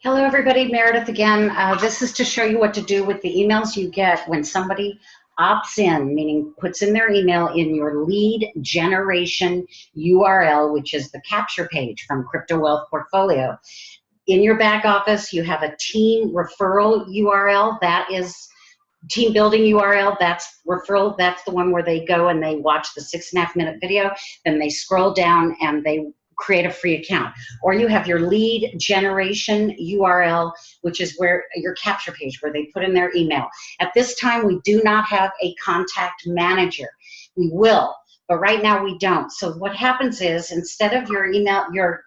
Hello, everybody. Meredith again. This is to show you what to do with the emails you get when somebody opts in, meaning puts in their email in your lead generation URL, which is the capture page from Crypto Wealth Portfolio. In your back office, you have a team referral URL. That is team building URL. That's referral. That's the one where they go and they watch the 6.5-minute video. Then they scroll down and they create a free account. Or you have your lead generation URL, which is where your capture page, where they put in their email. At this time, we do not have a contact manager. We will, but right now we don't. So what happens is, instead of your email, your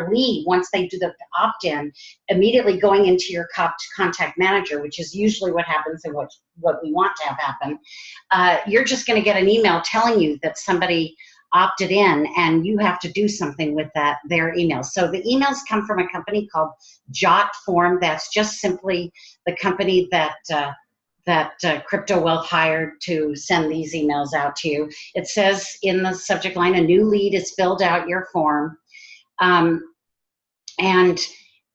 lead, once they do the opt-in, immediately going into your contact manager, which is usually what happens and what we want to have happen, you're just going to get an email telling you that somebody opted in, and you have to do something with their email. So the emails come from a company called Jotform. That's just simply the company that Crypto Wealth hired to send these emails out to you. It says in the subject line, a new lead is filled out your form. And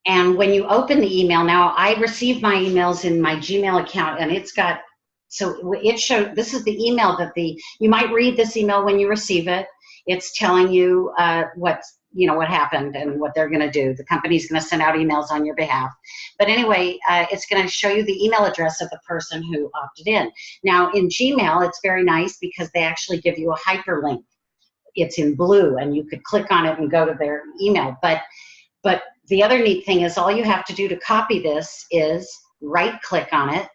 when you open the email, now I receive my emails in my Gmail account, and it's got, so it showed, this is the email that you might read this email when you receive it. It's telling you what happened and what they're going to do. The company's going to send out emails on your behalf. But anyway, it's going to show you the email address of the person who opted in. Now in Gmail, it's very nice because they actually give you a hyperlink. It's in blue, and you could click on it and go to their email. But the other neat thing is, all you have to do to copy this is right-click on it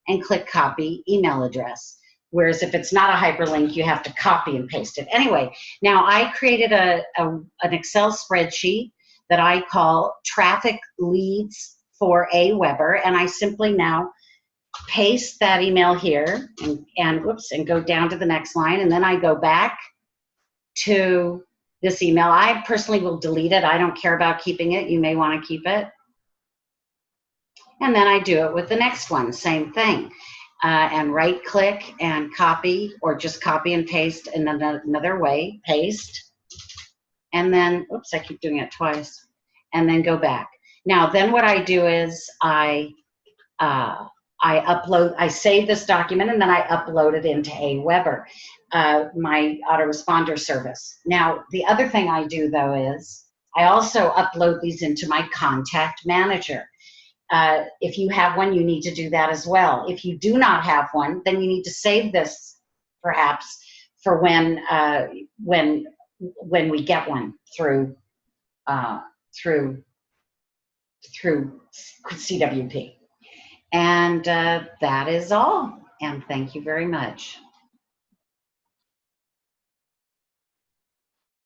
and click copy email address. Whereas if it's not a hyperlink, you have to copy and paste it. Anyway, now I created an Excel spreadsheet that I call traffic leads for Aweber, and I simply now paste that email here and go down to the next line, and then I go back to this email. I personally will delete it. I don't care about keeping it. You may want to keep it. And then I do it with the next one, same thing. And right click and copy, or just copy and paste in another way, paste. And then, oops, I keep doing it twice. And then go back. Now, then what I do is I save this document, and then I upload it into Aweber, my autoresponder service. Now, the other thing I do, though, is I also upload these into my contact manager. If you have one, you need to do that as well. If you do not have one, then you need to save this, perhaps, for when we get one through CWP. And that is all. And thank you very much.